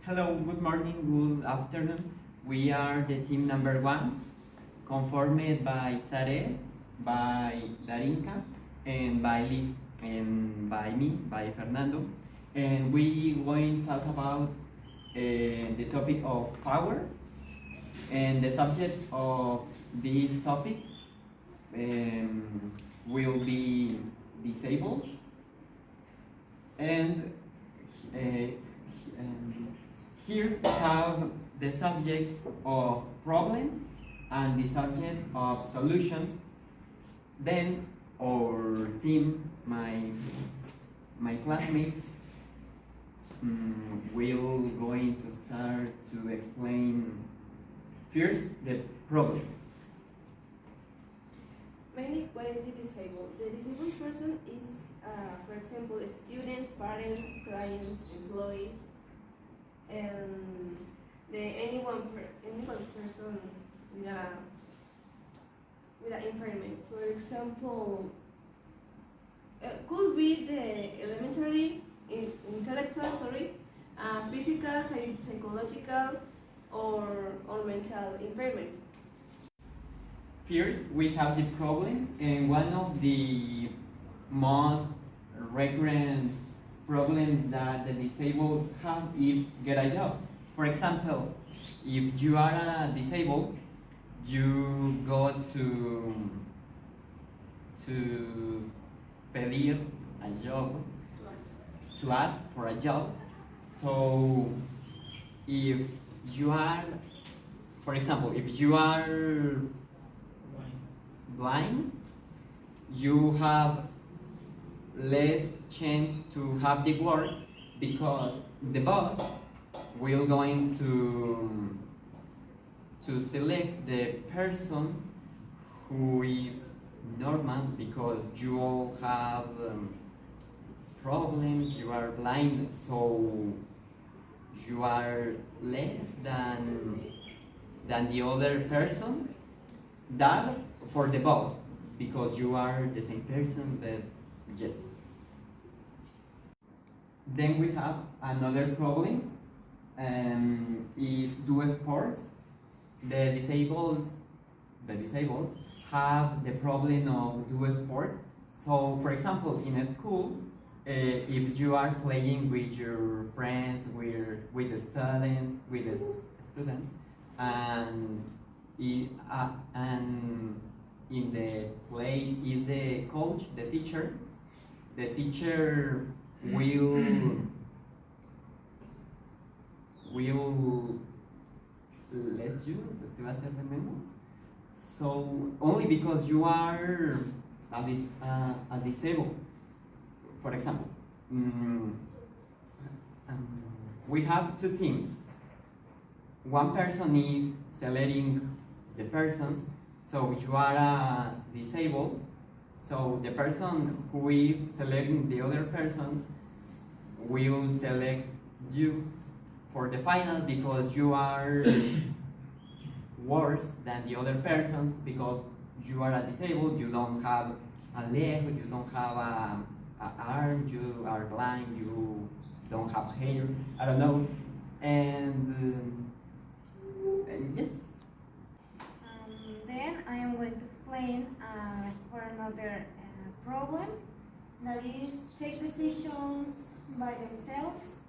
Hello, good morning, good afternoon. We are the team number 1, conformed by Sare, by Darinka, and by Liz, and by me, by Fernando. And we going to talk about the topic of power, and the subject of this topic will be disabled. And uh, here we have the subject of problems and the subject of solutions. Then our team, my classmates, will going to start to explain first the problems. Mainly, what is disabled? The disabled person is, for example, students, parents, clients, employees, and anyone person with an impairment. For example, could be the elementary, intellectual, physical, psychological, or mental impairment. First, we have the problems, and one of the most recurrent problems that the disabled have is get a job. For example, if you are disabled, you go to pedir a job, to ask for a job. So if you are, for example, if you are blind, you have less chance to have the work because the boss will going to select the person who is normal because you have problems, you are blind, so you are less than the other person. That for the boss, because you are the same person, but yes. Then we have another problem, is do sports. The disabled have the problem of do sports. So, for example, in a school, if you are playing with your friends, with the students, and in the play is the coach, the teacher will less you, te va a hacer de menos. So only because you are a disabled. For example, we have two teams. One person is selecting the persons, so you are disabled, so the person who is selecting the other persons will select you for the final because you are worse than the other persons because you are a disabled, you don't have a leg, you don't have a arm, you are blind, you don't have hair, I don't know, and yes. Then I am going to explain for another problem, that is take decisions by themselves.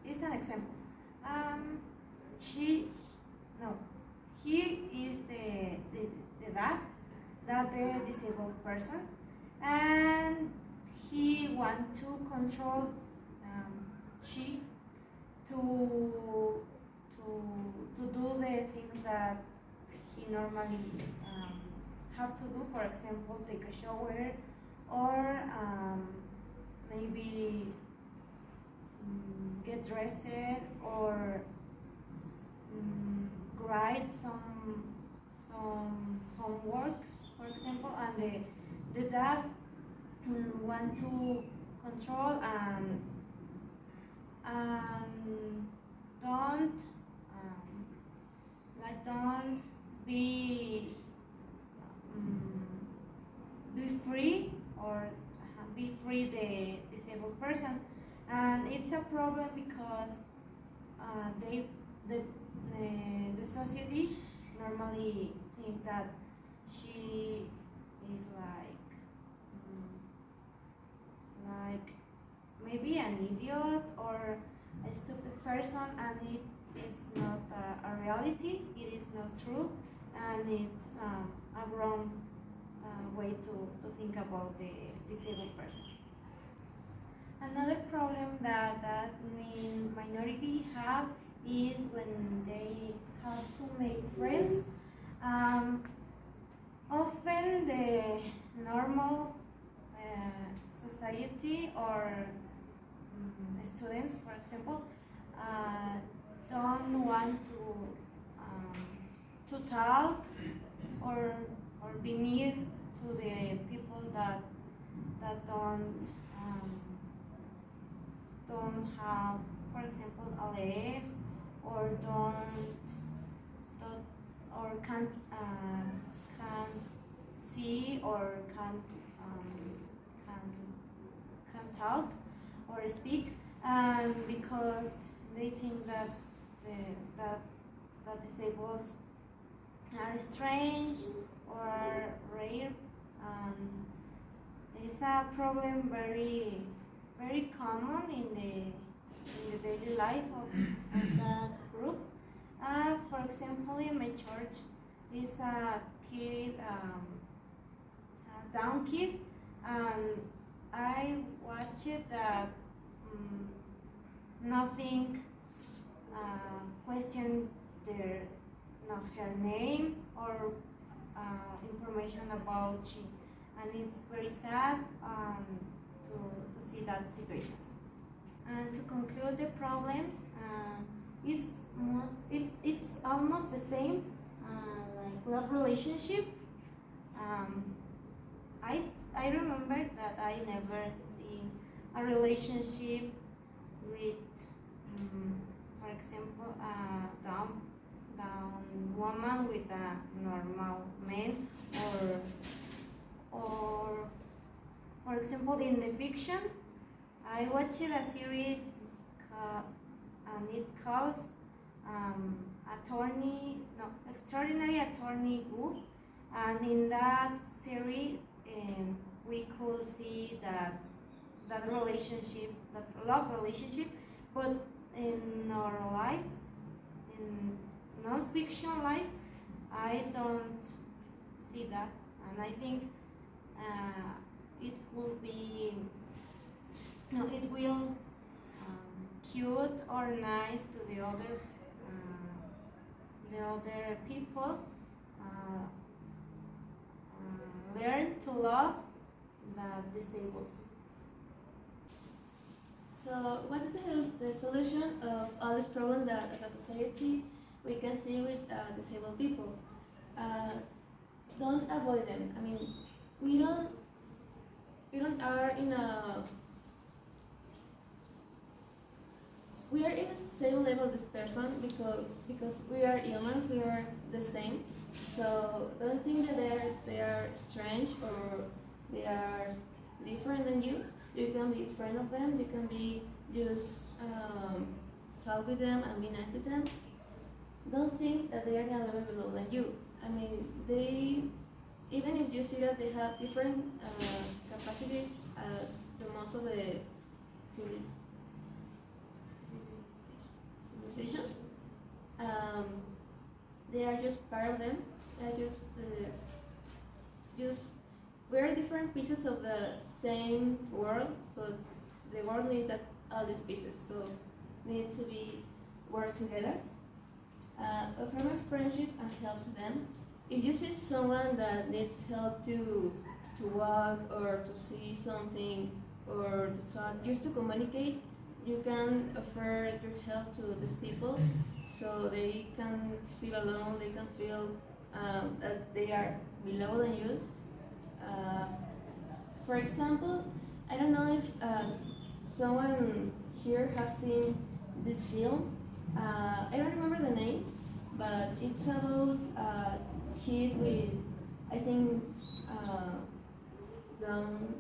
It's an example. He is the dad, that the disabled person, and he want to control she to do the things that he normally have to do. For example, take a shower, or maybe get dressed, or write some homework, for example, and the dad want to control and don't be free, or be free the disabled person, and it's a problem because they the society normally think that she is like maybe an idiot or a stupid person, and it is not a reality. It is not true, and it's a wrong way to think about the disabled person. Another problem that minority have is when they have to make friends. Often the normal society or students, for example, don't want to talk or be near to the people that don't have, for example, a leg or don't or can't see or can't talk or speak, and because they think that that disabled are strange or rare, and it's a problem very common in the daily life of that group. For example, in my church, is a kid, a down kid, and I watched that nothing question her name or information about she, and it's very sad to see that situations. And to conclude the problems, it's almost the same like love relationship. I remember that I never see a relationship with, for example, a down woman with a normal man, or for example in the fiction, I watched a series and it called Extraordinary Attorney Woo, and in that series we could see that relationship, that love relationship, but in our life, in non-fiction life, I don't see that, and I think it will be it will cute or nice to the other people learn to love the disabled. So, what is the solution of all this problem that as a society we can see with disabled people? Don't avoid them. I mean, we don't are in a we are in the same level as this person because we are humans, we are the same. So don't think that they are strange or they are different than you. You can be a friend of them. You can be just talk with them and be nice with them. Don't think that they are in a level below than you. I mean, they, even if you see that they have different capacities as the most of the civilization, they are just part of them. They are just we're different pieces of the same world, but the world needs all these pieces, so need to be work together. Offer a friendship and help to them. If you see someone that needs help to walk or to see something or to talk, just to communicate, you can offer your help to these people so they can feel alone, they can feel that they are below than you. For example, I don't know if someone here has seen this film. I don't remember the name, but it's about a kid with, I think, a down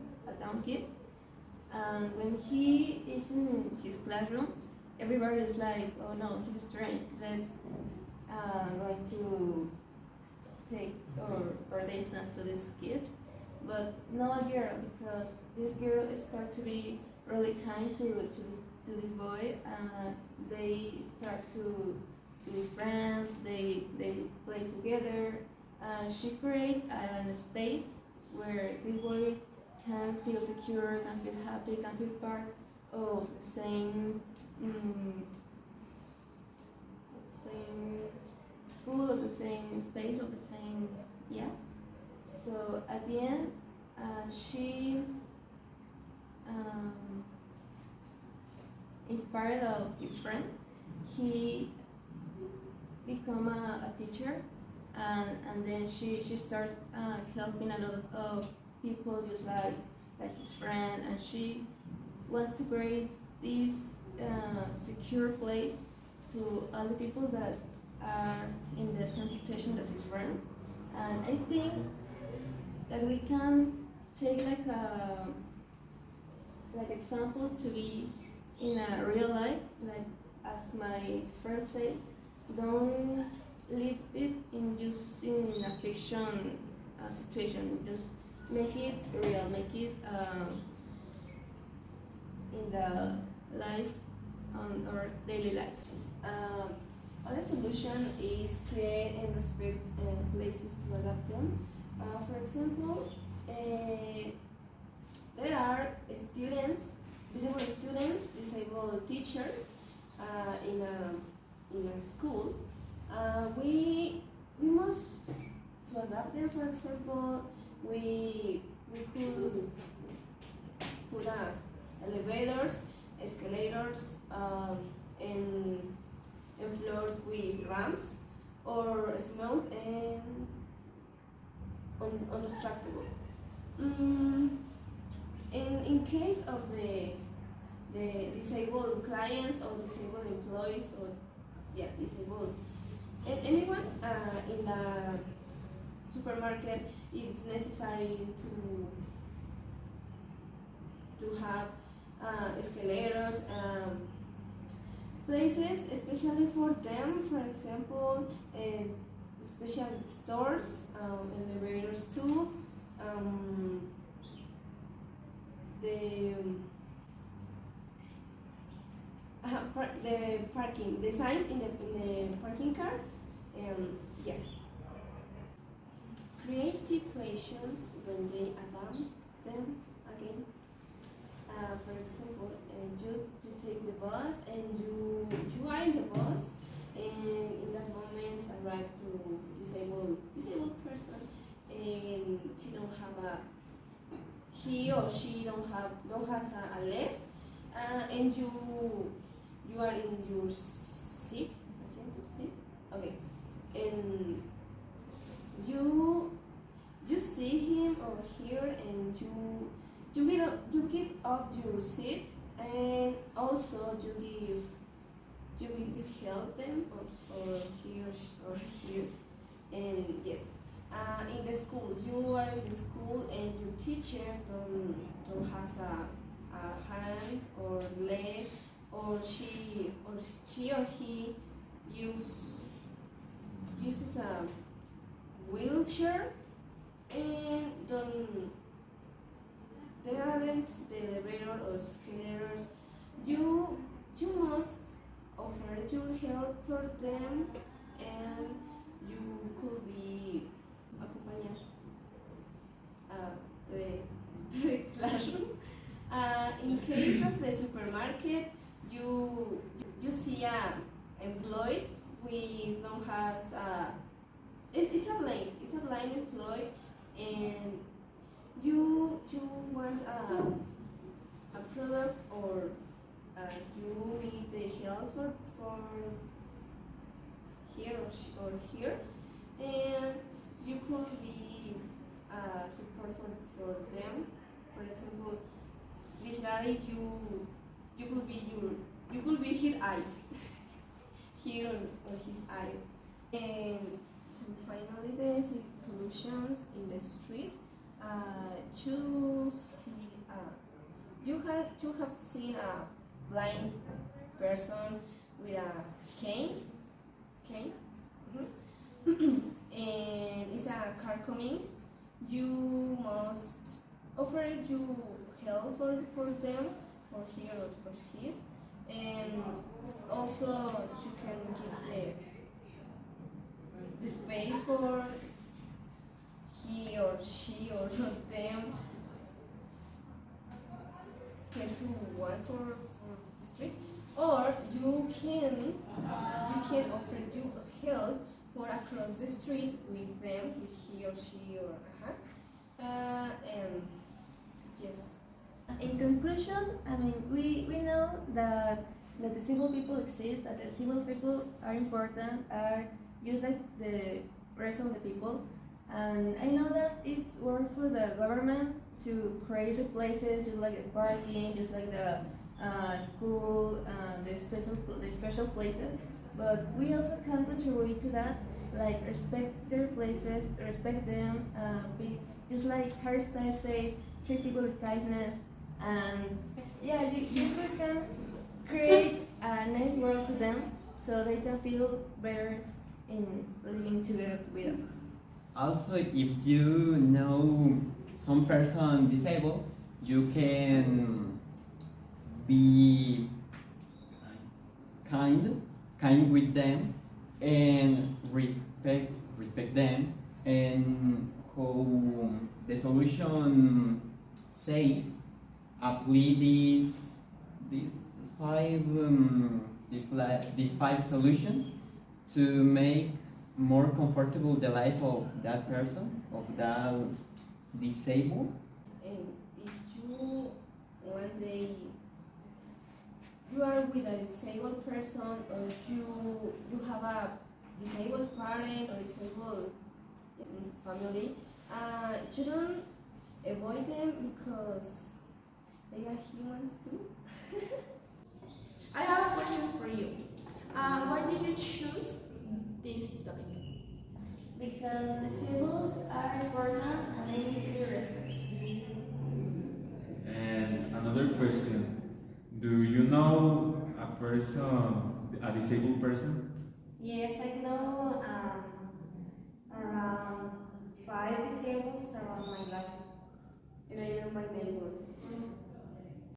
kid, And when he is in his classroom, everybody is like, oh no, he's strange. Let's going to take or distance to this kid. But no a girl, because this girl start to be really kind to this boy. They start to be friends. They play together. She create a space where this boy can feel secure, can feel happy, can feel part of the same school, of the same space, of the same, yeah. So at the end, she inspired of his friend. He become a teacher, and then she starts helping a lot of people just like his friend, and she wants to create this secure place to other people that are in the same situation as his friend. And I think that we can take like example to be in a real life, like as my friend said, don't leave it in just in a fiction situation. Just make it real, make it in the life on our daily life. Other solution is create and respect places to adapt them. For example, there are students, disabled teachers in a school. We must to adapt them. For example, we could put elevators, escalators, and floors with ramps, or smooth and unobstructable. In case of the disabled clients or disabled employees, or disabled anyone in the supermarket, it's necessary to have escalators, places especially for them. For example, special stores, elevators too. The parking, the sign in the parking car. Yes. Create situations when they adapt them again. For example, you take the bus, and you are in the bus, and in that moment arrives to disabled person, and he or she don't has a leg, and you are in your seat, okay, and you see him or her, and you give up your seat, and also you help them, or he or here. And yes, in the school, you are in the school, and your teacher don't has a hand or leg, or she or he uses a wheelchair, and there aren't the elevator or escalators. You must offer your help for them, and you could be acompañar the classroom. In case of the supermarket, you see a employee with no has it's a blind employee, and you want a product, or you need the help for here or here, and you could be support for them. For example, literally you could be his eyes here or his eyes. And to finally the solutions in the street, to see you have seen a blind person with a cane, mhm. And it's a car coming. You must offer you help for them, for he or for his, and also you can give the space for he or she or them can to one for the street, or you can offer you help for across the street with them, with he or she or and yes. In conclusion, I mean, we know that disabled people exist, that disabled people are important, are just like the rest of the people. And I know that it's work for the government to create the places, just like the parking, just like the school, the special places. But we also can contribute to that, like respect their places, respect them, be just like hairstyle say, treat people with kindness, and yeah, you can create a nice world to them so they can feel better in living together with us. Also, if you know some person disabled, you can be kind with them, and respect them, and how the solution says apply these five these five solutions to make more comfortable the life of that person, of that disabled. And if you one day you are with a disabled person, or you have a disabled parent or disabled family, you don't avoid them because they are humans too. I have a question for you. Why did you choose this topic? Because disabled are important and they need to be respected. And another question, do you know a person, a disabled person? Yes, I know around 5 disabled around my life. And I know my neighbor.